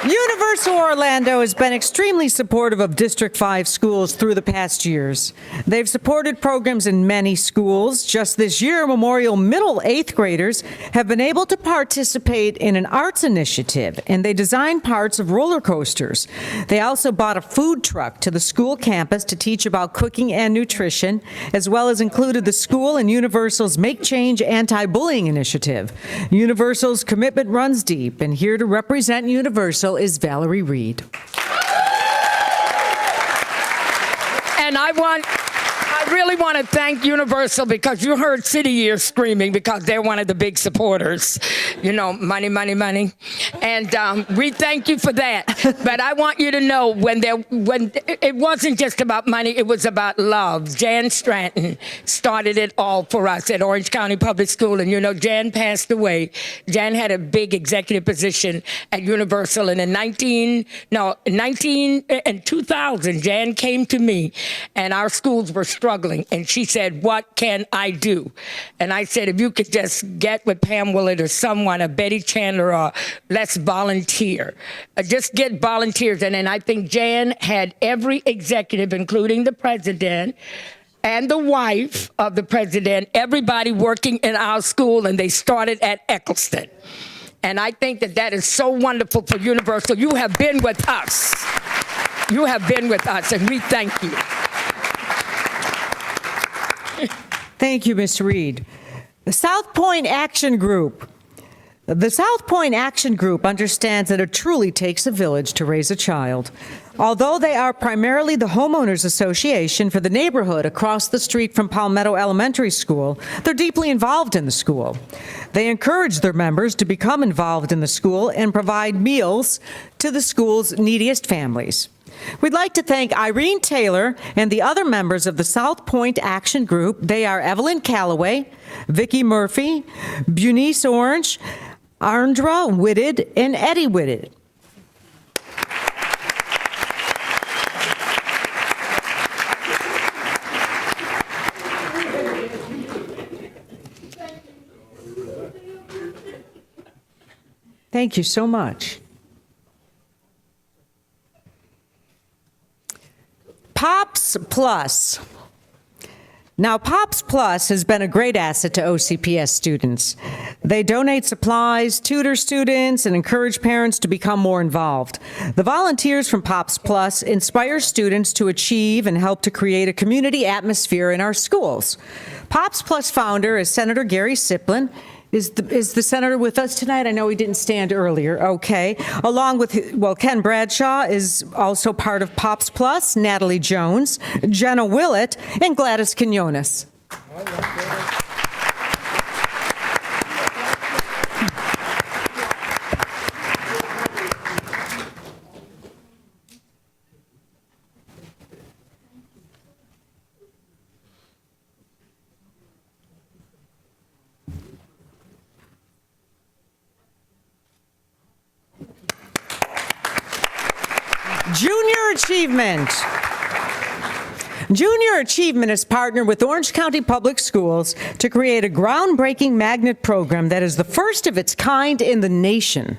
Universal Orlando has been extremely supportive of District 5 schools through the past years. They've supported programs in many schools. Just this year, Memorial Middle 8th graders have been able to participate in an arts initiative, and they designed parts of roller coasters. They also bought a food truck to the school campus to teach about cooking and nutrition, as well as included the school and Universal's Make Change Anti-Bullying Initiative. Universal's commitment runs deep, and here to represent Universal is Valerie Reed. And I really want to thank Universal, because you heard City Year screaming because they're one of the big supporters. Money, money, money. And we thank you for that. But I want you to know when it wasn't just about money, it was about love. Jan Stratton started it all for us at Orange County Public School. And Jan passed away. Jan had a big executive position at Universal. And in 2000, Jan came to me, and our schools were struggling. struggling. And she said, what can I do? And I said, if you could just get with Pam Willett or someone, or Betty Chandler, or let's volunteer. Just get volunteers. And then I think Jan had every executive, including the president, and the wife of the president, everybody working in our school, and they started at Ecclestone. And I think that that is so wonderful for Universal. You have been with us. You have been with us, and we thank you. Thank you, Ms. Reed. The South Point Action Group. The South Point Action Group understands that it truly takes a village to raise a child. Although they are primarily the homeowners association for the neighborhood across the street from Palmetto Elementary School, they're deeply involved in the school. They encourage their members to become involved in the school and provide meals to the school's neediest families. We'd like to thank Irene Taylor and the other members of the South Point Action Group. They are Evelyn Calloway, Vicki Murphy, Bunice Orange, Arndra Whitted, and Eddie Whitted. Thank you so much. Pops Plus. Now, Pops Plus has been a great asset to OCPS students. They donate supplies, tutor students, and encourage parents to become more involved. The volunteers from Pops Plus inspire students to achieve and help to create a community atmosphere in our schools. Pops Plus founder is Senator Gary Siplin. Is the senator with us tonight? I know he didn't stand earlier. Okay. Along with, well, Ken Bradshaw is also part of Pops Plus, Natalie Jones, Jenna Willett, and Gladys Quinones. Junior Achievement. Junior Achievement has partnered with Orange County Public Schools to create a groundbreaking magnet program that is the first of its kind in the nation.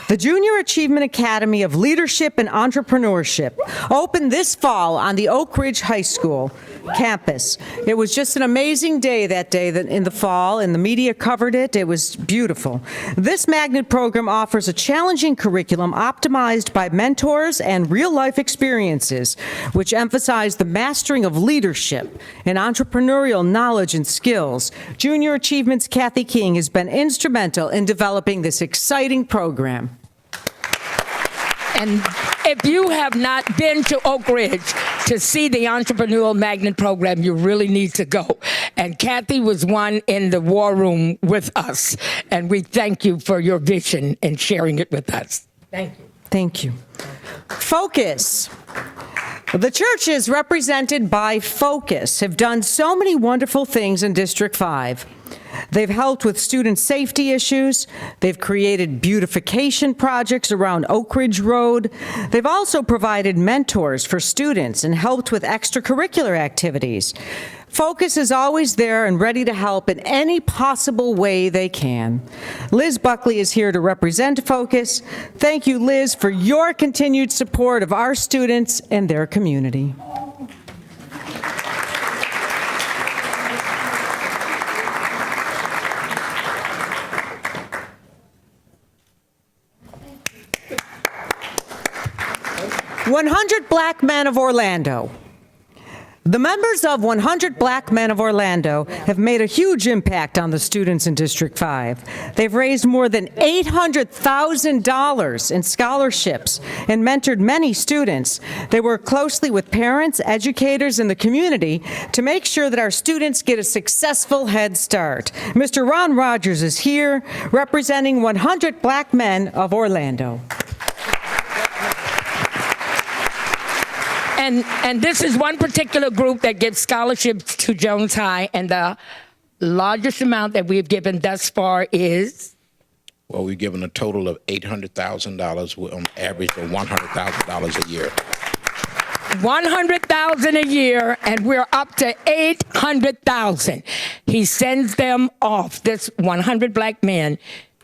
The Junior Achievement Academy of Leadership and Entrepreneurship opened this fall on the Oak Ridge High School campus. It was just an amazing day that day in the fall, and the media covered it. It was beautiful. This magnet program offers a challenging curriculum optimized by mentors and real-life experiences, which emphasize the mastering of leadership and entrepreneurial knowledge and skills. Junior Achievement's Kathy King has been instrumental in developing this exciting program. And if you have not been to Oak Ridge to see the Entrepreneurial Magnet Program, you really need to go. And Kathy was one in the war room with us. And we thank you for your vision and sharing it with us. Thank you. Thank you. Focus. The churches represented by Focus have done so many wonderful things in District 5. They've helped with student safety issues. They've created beautification projects around Oak Ridge Road. They've also provided mentors for students and helped with extracurricular activities. Focus is always there and ready to help in any possible way they can. Liz Buckley is here to represent Focus. Thank you, Liz, for your continued support of our students and their community. "100 Black Men of Orlando." The members of 100 Black Men of Orlando have made a huge impact on the students in District 5. They've raised more than $800,000 in scholarships and mentored many students. They work closely with parents, educators, and the community to make sure that our students get a successful head start. Mr. Ron Rogers is here representing 100 Black Men of Orlando. And this is one particular group that gives scholarships to Jones High, and the largest amount that we've given thus far is? Well, we've given a total of $800,000 on average of $100,000 a year. $100,000 a year, and we're up to $800,000. He sends them off, this 100 black men.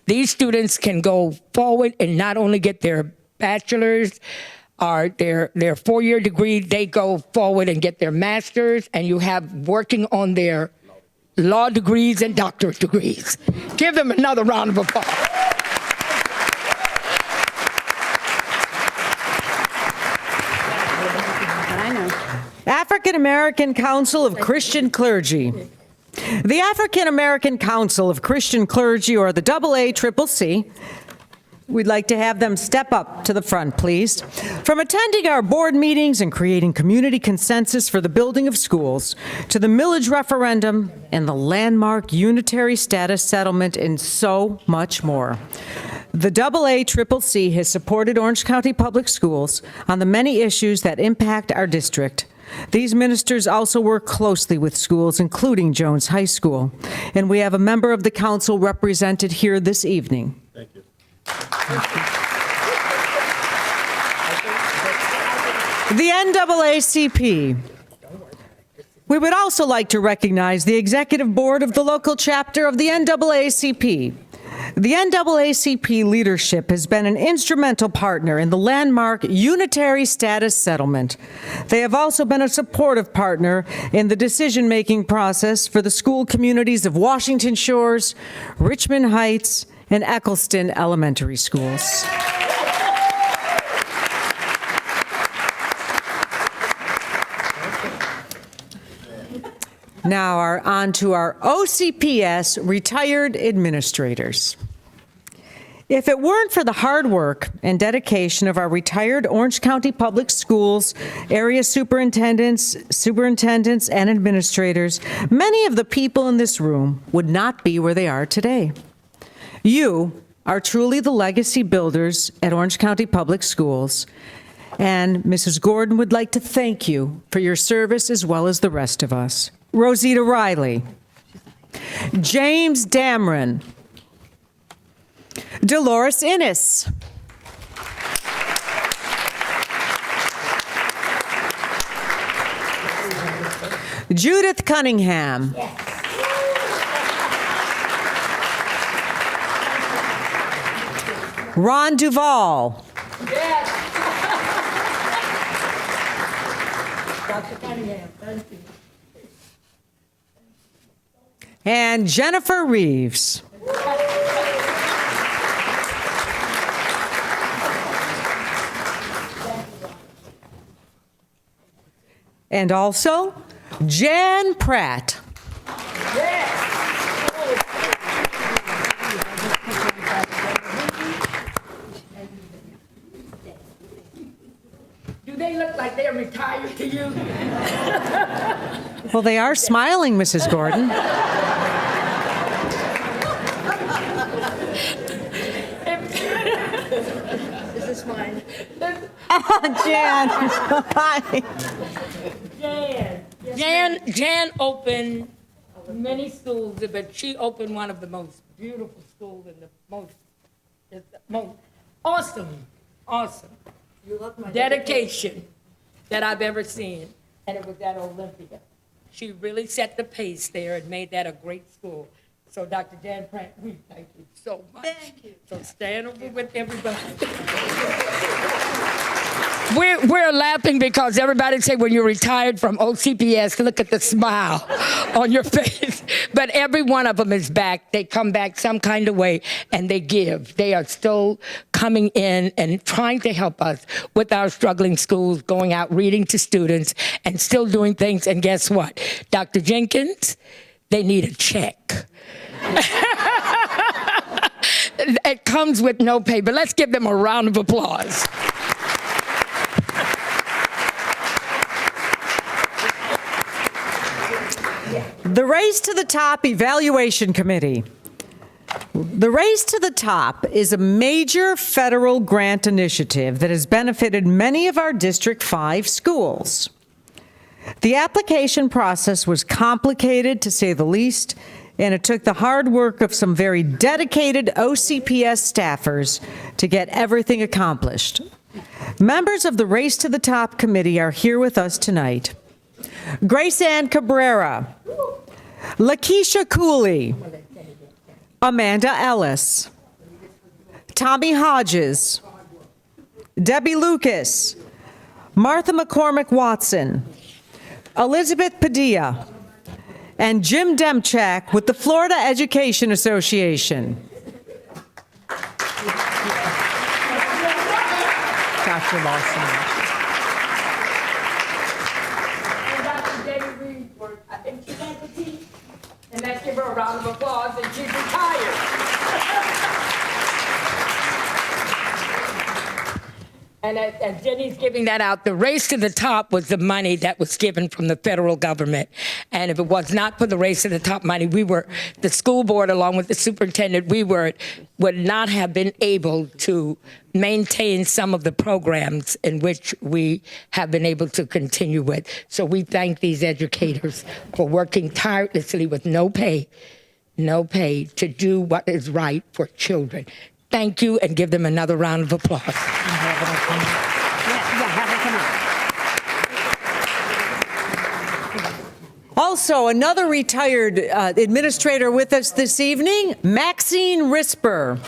These students can go forward and not only get their bachelor's or their four-year degree, they go forward and get their master's, and you have working on their law degrees and doctorate degrees. Give them another round of applause. African American Council of Christian Clergy. The African American Council of Christian Clergy, or the AACCC, we'd like to have them step up to the front, please. From attending our board meetings and creating community consensus for the building of schools, to the millage referendum and the landmark unitary status settlement, and so much more. The AACCC has supported Orange County Public Schools on the many issues that impact our district. These ministers also work closely with schools, including Jones High School. And we have a member of the council represented here this evening. Thank you. The NAACP. We would also like to recognize the executive board of the local chapter of the NAACP. The NAACP leadership has been an instrumental partner in the landmark unitary status settlement. They have also been a supportive partner in the decision-making process for the school communities of Washington Shores, Richmond Heights, and Ecclestone Elementary schools. Now on to our OCPS retired administrators. If it weren't for the hard work and dedication of our retired Orange County Public Schools area superintendents, and administrators, many of the people in this room would not be where they are today. You are truly the legacy builders at Orange County Public Schools, and Mrs. Gordon would like to thank you for your service as well as the rest of us. Rosita Riley, James Damron, Dolores Innes, Judith Cunningham, Ron Duvall, Dr. Cunningham, thank you. and Jennifer Reeves. And also, Jan Pratt. Do they look like they're retired to you? Well, they are smiling, Mrs. Gordon. This is mine. Oh, Jan. Hi. Jan opened many schools, but she opened one of the most beautiful schools and the most awesome You love my dedication that I've ever seen, and it was at Olympia. She really set the pace there and made that a great school. So, Dr. Jan Pratt, we thank you so much. Thank you. So stand over with everybody. We're laughing because everybody say when you're retired from OCPS, look at the smile on your face. But every one of them is back. They come back some kind of way, and they give. They are still coming in and trying to help us with our struggling schools, going out reading to students, and still doing things. And guess what? Dr. Jenkins, they need a check. It comes with no pay, but let's give them a round of applause. The Race to the Top Evaluation Committee. The Race to the Top is a major federal grant initiative that has benefited many of our District 5 schools. The application process was complicated, to say the least, and it took the hard work of some very dedicated OCPS staffers to get everything accomplished. Members of the Race to the Top committee are here with us tonight. Grace Ann Cabrera, Lakeisha Cooley, Amanda Ellis, Tommy Hodges, Debbie Lucas, Martha McCormick Watson, Elizabeth Padilla, and Jim Demchak with the Florida Education Association. Dr. Lawson. And let's give her a round of applause, and she's retired. And as Jenny's giving that out, the Race to the Top was the money that was given from the federal government. And if it was not for the Race to the Top money, the school board, along with the superintendent, would not have been able to maintain some of the programs in which we have been able to continue with. So we thank these educators for working tirelessly with no pay to do what is right for children. Thank you, and give them another round of applause. Also, another retired administrator with us this evening, Maxine Risper.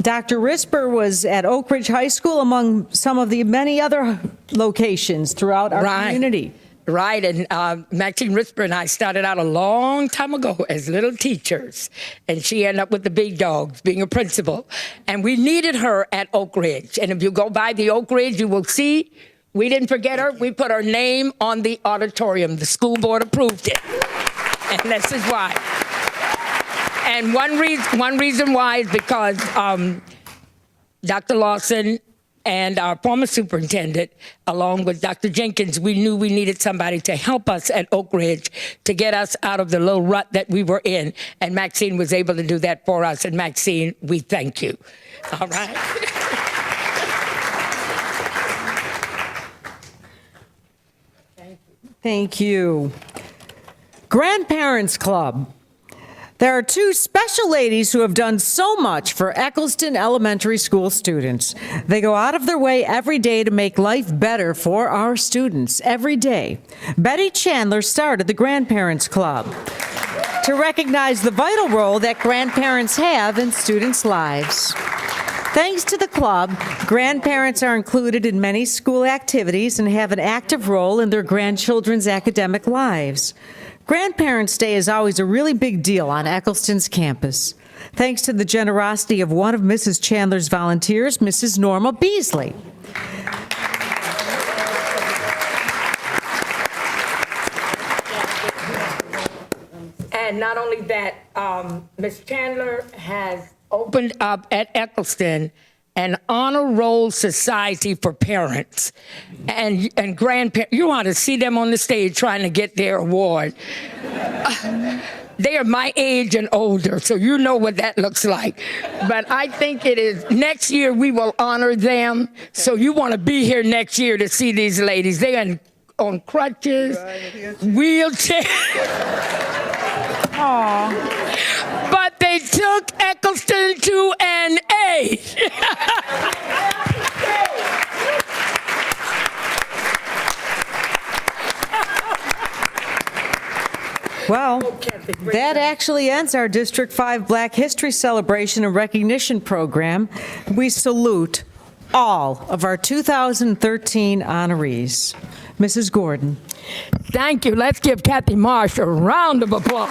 Dr. Risper was at Oakridge High School, among some of the many other locations throughout our community. Right, and Maxine Risper and I started out a long time ago as little teachers, and she ended up with the big dogs, being a principal. And we needed her at Oakridge. And if you go by the Oakridge, you will see we didn't forget her. We put her name on the auditorium. The school board approved it, and this is why. And one reason why is because Dr. Lawson and our former superintendent, along with Dr. Jenkins, we knew we needed somebody to help us at Oakridge to get us out of the little rut that we were in. And Maxine was able to do that for us. And Maxine, we thank you. All right. Thank you. Grandparents Club. There are two special ladies who have done so much for Ecclestone Elementary School students. They go out of their way every day to make life better for our students, every day. Betty Chandler started the Grandparents Club to recognize the vital role that grandparents have in students' lives. Thanks to the club, grandparents are included in many school activities and have an active role in their grandchildren's academic lives. Grandparents' Day is always a really big deal on Ecclestone's campus. Thanks to the generosity of one of Mrs. Chandler's volunteers, Mrs. Norma Beasley. And not only that, Ms. Chandler has opened up at Ecclestone an honor roll society for parents and grandparents. You ought to see them on the stage trying to get their award. They are my age and older, so you know what that looks like. But I think it is next year we will honor them. So you want to be here next year to see these ladies. They are on crutches, wheelchairs. Aww. But they took Ecclestone to an A. Well, that actually ends our District 5 Black History Celebration and Recognition Program. We salute all of our 2013 honorees. Mrs. Gordon. Thank you. Let's give Kathy Marsh a round of applause.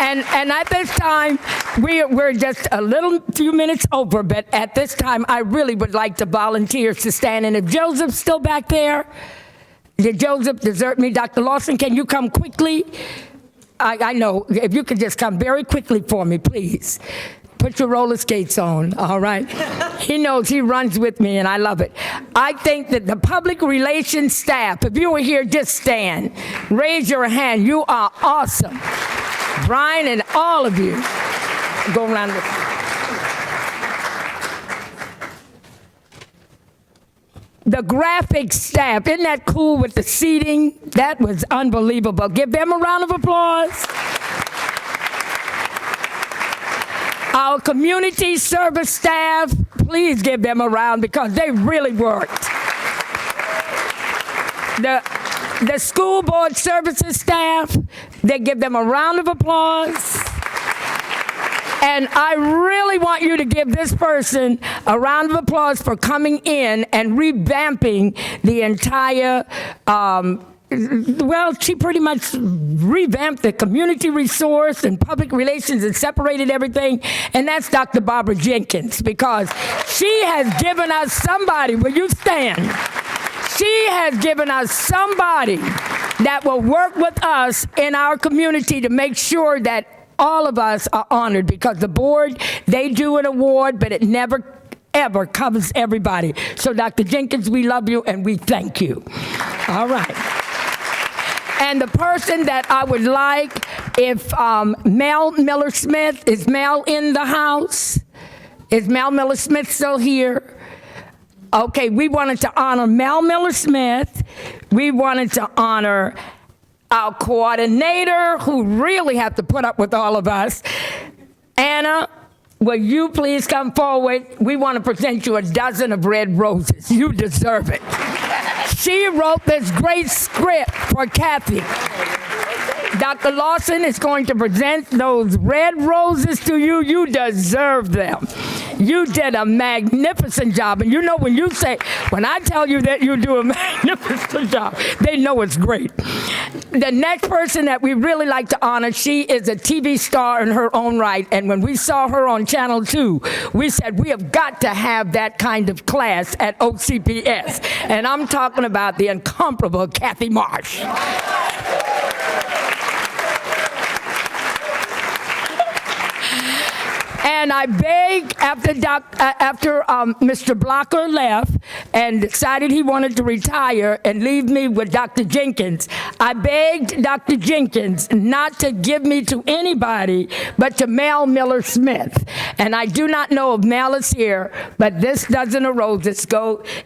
And at this time, we're just a few minutes over, but at this time, I really would like the volunteers to stand. And if Joseph's still back there, did Joseph desert me? Dr. Lawson, can you come quickly? I know, if you could just come very quickly for me, please. Put your roller skates on, all right? He knows, he runs with me, and I love it. I think that the public relations staff, if you were here, just stand. Raise your hand. You are awesome. Brian and all of you. Go around the graphics staff. Isn't that cool with the seating? That was unbelievable. Give them a round of applause. Our community service staff, please give them a round because they really worked. The school board services staff, they give them a round of applause. And I really want you to give this person a round of applause for coming in and revamping the entire, well, she pretty much revamped the community resource and public relations and separated everything. And that's Dr. Barbara Jenkins, because she has given us somebody, will you stand? She has given us somebody that will work with us in our community to make sure that all of us are honored, because the board, they do an award, but it never, ever covers everybody. So Dr. Jenkins, we love you and we thank you. All right. And the person that I would like, if Mel Miller-Smith, is Mel in the house? Is Mel Miller-Smith still here? Okay, we wanted to honor Mel Miller-Smith. We wanted to honor our coordinator, who really have to put up with all of us. Anna, will you please come forward? We want to present you a dozen of red roses. You deserve it. She wrote this great script for Kathy. Dr. Lawson is going to present those red roses to you. You deserve them. You did a magnificent job. And you know, when I tell you that you do a magnificent job, they know it's great. The next person that we really like to honor, she is a TV star in her own right. And when we saw her on Channel 2, we said, we have got to have that kind of class at OCPS. And I'm talking about the incomparable Kathy Marsh. And I begged after Mr. Blocker left and decided he wanted to retire and leave me with Dr. Jenkins, I begged Dr. Jenkins not to give me to anybody but to Mel Miller-Smith. And I do not know if Mel is here, but this dozen of roses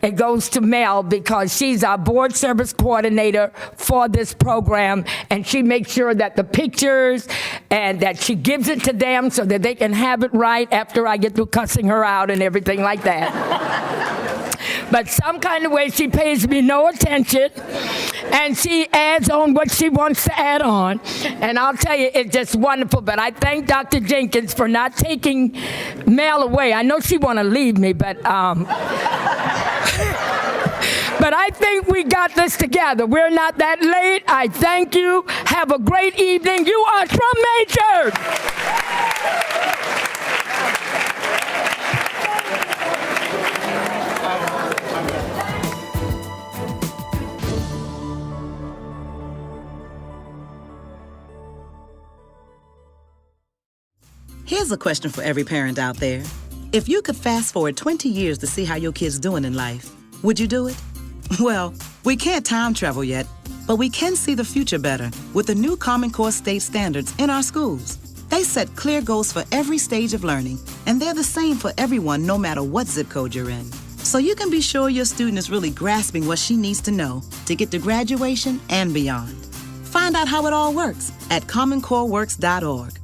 it goes to Mel, because she's our board service coordinator for this program, and she makes sure that the pictures and that she gives it to them so that they can have it right after I get through cussing her out and everything like that. But some kind of way she pays me no attention, and she adds on what she wants to add on. And I'll tell you, it's just wonderful. But I thank Dr. Jenkins for not taking Mel away. I know she want to leave me, but but I think we got this together. We're not that late. I thank you. Have a great evening. You are from Major. Here's a question for every parent out there. If you could fast forward 20 years to see how your kid's doing in life, would you do it? Well, we can't time travel yet, but we can see the future better with the new Common Core state standards in our schools. They set clear goals for every stage of learning, and they're the same for everyone no matter what zip code you're in. So you can be sure your student is really grasping what she needs to know to get to graduation and beyond. Find out how it all works at commoncoreworks.org.